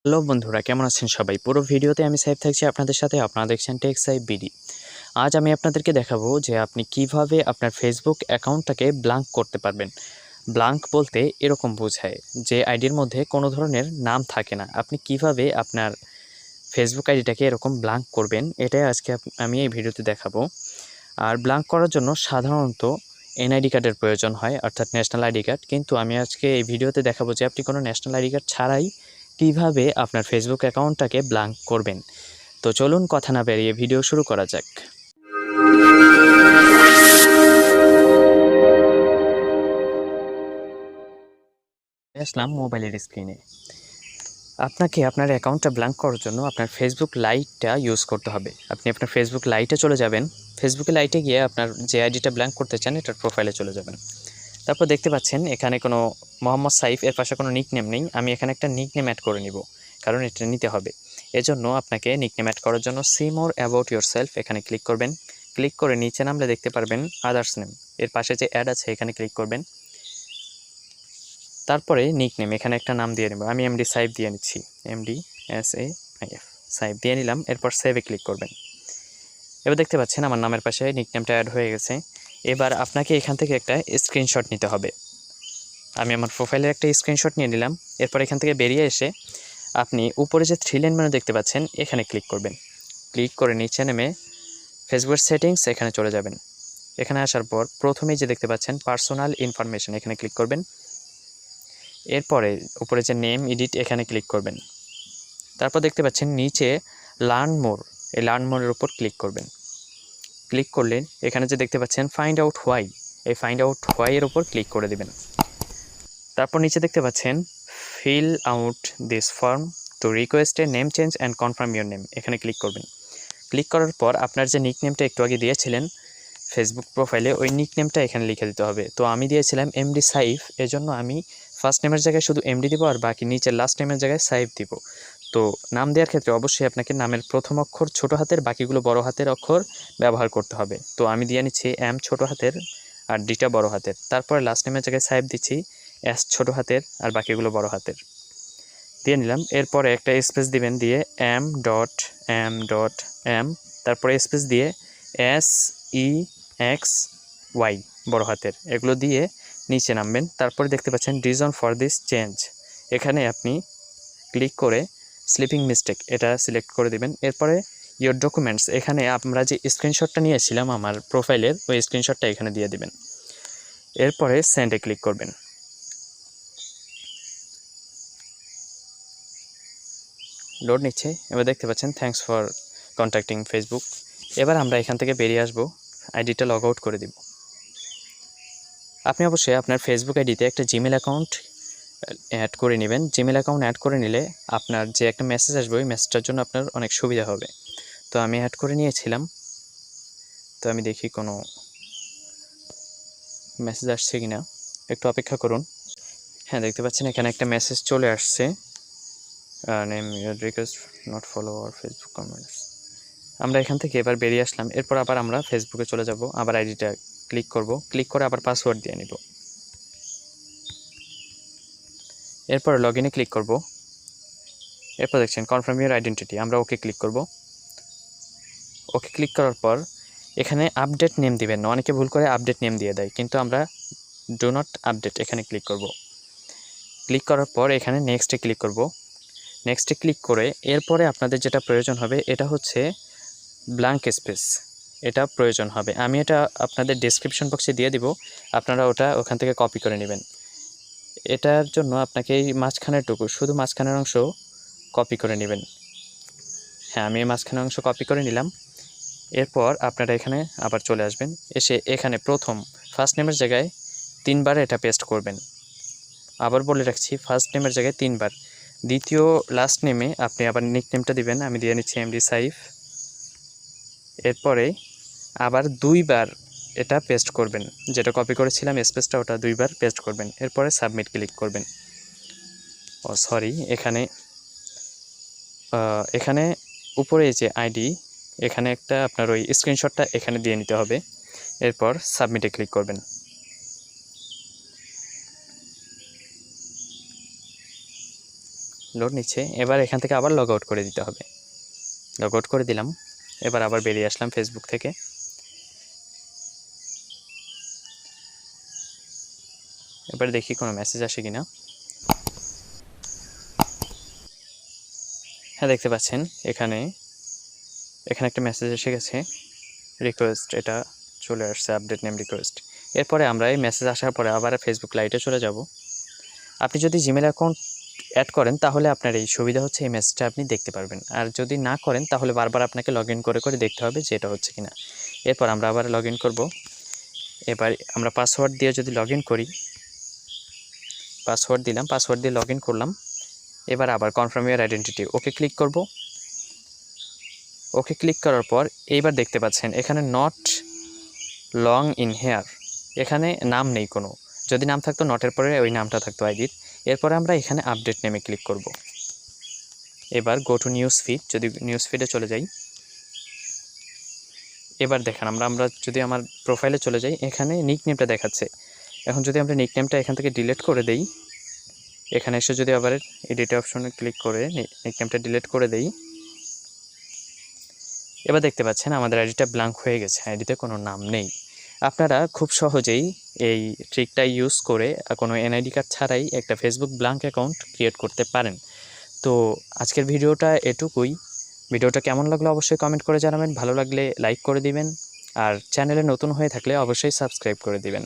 Hello বন্ধুরা, কেমন আছেন সবাই? পুরো ভিডিওতে আমি সাইফ থাকছি আপনাদের সাথে। আপনারা দেখছেন টেক সাইফ বিডি। আজ আমি আপনাদেরকে দেখাবো যে আপনি কিভাবে আপনার ফেসবুক অ্যাকাউন্টটাকে ব্ল্যাঙ্ক করতে পারবেন। ব্ল্যাঙ্ক বলতে এরকম বোঝায় যে আইডির মধ্যে কোনো ধরনের নাম থাকে না। আপনি কিভাবে আপনার ফেসবুক আইডিটাকে এরকম ব্ল্যাঙ্ক করবেন, এটাই আজকে আমি এই ভিডিওতে দেখাবো। আর ব্ল্যাঙ্ক করার জন্য সাধারণত এনআইডি কার্ডের প্রয়োজন হয়, অর্থাৎ ন্যাশনাল আইডি কার্ড। কিন্তু আমি আজকে এই ভিডিওতে দেখাবো যে আপনি কোনো ন্যাশনাল আইডি কার্ড ছাড়াই কিভাবে আপনার ফেসবুক অ্যাকাউন্টটাকে ব্ল্যাঙ্ক করবেন। তো চলুন কথা না বেরিয়ে ভিডিও শুরু করা যাক। আসলাম মোবাইলের স্ক্রিনে। আপনাকে আপনার অ্যাকাউন্টটা ব্ল্যাঙ্ক করার জন্য আপনার ফেসবুক লাইটটা ইউজ করতে হবে। আপনি আপনার ফেসবুক লাইটে চলে যাবেন। ফেসবুকে লাইটে গিয়ে আপনার যে আইডিটা ব্ল্যাঙ্ক করতে চান এটার প্রোফাইলে চলে যাবেন। তারপর দেখতে পাচ্ছেন এখানে কোনো মোহাম্মদ সাইফ এর পাশে কোনো নিকনেম নেই। আমি এখানে একটা নিকনেম অ্যাড করে নিব, কারণ এটা নিতে হবে। এজন্য আপনাকে নিকনেম অ্যাড করার জন্য সি মোর অ্যাবাউট ইয়োরসেলফ এখানে ক্লিক করবেন। ক্লিক করে নিচে নামলে দেখতে পারবেন আদার্স নেম, এর পাশে যে অ্যাড আছে এখানে ক্লিক করবেন। তারপরে নিকনেম এখানে একটা নাম দিয়ে নেব। আমি এমডি সাইফ দিয়ে নিচ্ছি, MDSAIF সাইফ দিয়ে নিলাম। এরপর সেভে ক্লিক করবেন। এবার দেখতে পাচ্ছেন আমার নামের পাশে নিকনেমটা অ্যাড হয়ে গেছে। এবার আপনাকে এখান থেকে একটা স্ক্রিনশট নিতে হবে। আমি আমার প্রোফাইলের একটা স্ক্রিনশট নিয়ে নিলাম। এরপর এখান থেকে বেরিয়ে এসে আপনি উপরে যে 3 লাইন মেনু দেখতে পাচ্ছেন এখানে ক্লিক করবেন। ক্লিক করে নিচে নেমে ফেসবুক সেটিংস এখানে চলে যাবেন। এখানে আসার পর প্রথমেই যে দেখতে পাচ্ছেন পার্সোনাল ইনফরমেশন এখানে ক্লিক করবেন। এরপরে উপরে যে নেম এডিট এখানে ক্লিক করবেন। তারপর দেখতে পাচ্ছেন নিচে লার্ন মোর, এই লার্ন মোরের উপর ক্লিক করবেন। ক্লিক করলে এখানে যে দেখতে পাচ্ছেন ফাইন্ড আউট হোয়াই, এই ফাইন্ড আউট হোয়াই এর উপর ক্লিক করে দেবেন। তারপর নিচে দেখতে পাচ্ছেন fill out this form to request a name change and confirm your name, এখানে ক্লিক করবেন। ক্লিক করার পর আপনার যে নিকনেমটা একটু আগে দিয়েছিলেন ফেসবুক প্রোফাইলে, ওই নিকনেমটা এখানে লিখে দিতে হবে। তো আমি দিয়েছিলাম এমডি সাইফ, এজন্য আমি ফার্স্ট নেমের জায়গায় শুধু এমডি দিব, আর বাকি নিচের লাস্ট নেমের জায়গায় সাইফ দিব। তো নাম দেওয়ার ক্ষেত্রে অবশ্যই আপনাকে নামের প্রথম অক্ষর ছোটো হাতের, বাকিগুলো বড় হাতের অক্ষর ব্যবহার করতে হবে। তো আমি দিয়ে নিচ্ছি এম ছোটো হাতের আর ডিটা বড় হাতের। তারপরে লাস্ট নেমের জায়গায় সাইফ দিচ্ছি এস ছোটো হাতের আর বাকিগুলো বড় হাতের দিয়ে নিলাম। এরপরে একটা স্পেস দিবেন, দিয়ে M.M.M, তারপরে স্পেস দিয়ে SEXY বড় হাতের, এগুলো দিয়ে নিচে নামবেন। তারপরে দেখতে পাচ্ছেন রিজন ফর দিস চেঞ্জ, এখানে আপনি ক্লিক করে স্লিপিং মিস্টেক এটা সিলেক্ট করে দিবেন। এরপরে ইয়োর ডকুমেন্টস, এখানে আমরা যে স্ক্রিনশটটা নিয়েছিলাম আমার প্রোফাইলের ওই স্ক্রিনশটটা এখানে দিয়ে দিবেন। এরপরে সেন্ডে ক্লিক করবেন। লোড নিচ্ছে। এবার দেখতে পাচ্ছেন থ্যাঙ্কস ফর কন্ট্যাক্টিং ফেসবুক। এবার আমরা এখান থেকে বেরিয়ে আসবো, আইডিটা লগ আউট করে দিব। আপনি অবশ্যই আপনার ফেসবুক আইডিতে একটা জিমেল অ্যাকাউন্ট অ্যাড করে নেবেন। জিমেল অ্যাকাউন্ট অ্যাড করে নিলে আপনার যে একটা মেসেজ আসবে ওই মেসেজটার জন্য আপনার অনেক সুবিধা হবে। তো আমি অ্যাড করে নিয়েছিলাম। তো আমি দেখি কোনো মেসেজ আসছে কি না, একটু অপেক্ষা করুন। হ্যাঁ, দেখতে পাচ্ছেন এখানে একটা মেসেজ চলে আসছে, name your request not follow আর ফেসবুক কমেন্টস। আমরা এখান থেকে এবার বেরিয়ে আসলাম। এরপর আবার আমরা ফেসবুকে চলে যাব, আবার আইডিটা ক্লিক করব, ক্লিক করে আবার পাসওয়ার্ড দিয়ে নিব। এরপর লগ ইনে ক্লিক করব। এরপর দেখছেন কনফার্ম ইউর আইডেন্টিটি, আমরা ওকে ক্লিক করব। ওকে ক্লিক করার পর এখানে আপডেট নেম দিবেন না, অনেকে ভুল করে আপডেট নেম দিয়ে দেয়, কিন্তু আমরা ডু নট আপডেট এখানে ক্লিক করব। ক্লিক করার পর এখানে নেক্সটে ক্লিক করব। নেক্সটে ক্লিক করে এরপরে আপনাদের যেটা প্রয়োজন হবে এটা হচ্ছে ব্ল্যাঙ্ক স্পেস, এটা প্রয়োজন হবে। আমি এটা আপনাদের ডেসক্রিপশন বক্সে দিয়ে দিব, আপনারা ওটা ওখান থেকে কপি করে নেবেন। এটার জন্য আপনাকে এই মাঝখানের টুকু, শুধু মাঝখানের অংশ কপি করে নেবেন। হ্যাঁ, আমি এই মাঝখানের অংশ কপি করে নিলাম। এরপর আপনারা এখানে আবার চলে আসবেন, এসে এখানে প্রথম ফার্স্ট নেমের জায়গায় 3 বার এটা পেস্ট করবেন। আবার বলে রাখছি, ফার্স্ট নেমের জায়গায় 3 বার, দ্বিতীয় লাস্ট নেমে আপনি আবার নিকনেমটা দিবেন। আমি দিয়ে নিচ্ছি এমডি সাইফ। এরপরে আবার 2 বার এটা পেস্ট করবেন, যেটা কপি করেছিলাম স্পেসটা ওটা 2 বার পেস্ট করবেন। এরপরে সাবমিট ক্লিক করবেন। সরি, এখানে উপরে যে আইডি এখানে একটা আপনার ওই স্ক্রিনশটটা এখানে দিয়ে নিতে হবে। এরপর সাবমিটে ক্লিক করবেন। লোড নিচ্ছে। এবার এখান থেকে আবার লগ আউট করে দিতে হবে। লগ আউট করে দিলাম। এবার আবার বেরিয়ে আসলাম ফেসবুক থেকে। এবার দেখি কোনো মেসেজ আসে কিনা। হ্যাঁ, দেখতে পাচ্ছেন এখানে একটা মেসেজ এসে গেছে, রিকোয়েস্ট, এটা চলে আসছে, আপডেট নেম রিকোয়েস্ট। এরপরে আমরা এই মেসেজ আসার পরে আবার ফেসবুক লাইটে চলে যাব। আপনি যদি জিমেল অ্যাকাউন্ট অ্যাড করেন তাহলে আপনার এই সুবিধা হচ্ছে এই মেসেজটা আপনি দেখতে পারবেন, আর যদি না করেন তাহলে বারবার আপনাকে লগ ইন করে দেখতে হবে যে এটা হচ্ছে কিনা। এরপর আমরা আবার লগ ইন করবো। এবার আমরা পাসওয়ার্ড দিয়ে যদি লগ ইন করি, পাসওয়ার্ড দিলাম, পাসওয়ার্ড দিয়ে লগ ইন করলাম। এবার আবার কনফার্ম ইয়ার আইডেন্টিটি, ওকে ক্লিক করব। ওকে ক্লিক করার পর এইবার দেখতে পাচ্ছেন এখানে নট লং ইন হেয়ার, এখানে নাম নেই কোনো। যদি নাম থাকতো নটের পরে ওই নামটা থাকতো আইডির। এরপরে আমরা এখানে আপডেট নেমে ক্লিক করব। এবার গো টু নিউজ ফিড, যদি নিউজ ফিডে চলে যাই, এবার দেখেন আমরা যদি আমার প্রোফাইলে চলে যাই, এখানে নিক নেমটা দেখাচ্ছে। এখন যদি আমরা নিক নেমটা এখান থেকে ডিলিট করে দেই, এখানে এসে যদি আবার এডিট অপশনে ক্লিক করে নিক নেমটা ডিলিট করে দেই, এবার দেখতে পাচ্ছেন আমাদের আইডিটা ব্ল্যাঙ্ক হয়ে গেছে, আইডিতে কোনো নাম নেই। আপনারা খুব সহজেই এই ট্রিকটা ইউজ করে কোনো এনআইডি কার্ড ছাড়াই একটা ফেসবুক ব্ল্যাঙ্ক অ্যাকাউন্ট ক্রিয়েট করতে পারেন। তো আজকের ভিডিওটা এটুকুই। ভিডিওটা কেমন লাগলো অবশ্যই কমেন্ট করে জানাবেন, ভালো লাগলে লাইক করে দিবেন, আর চ্যানেলে নতুন হয়ে থাকলে অবশ্যই সাবস্ক্রাইব করে দিবেন।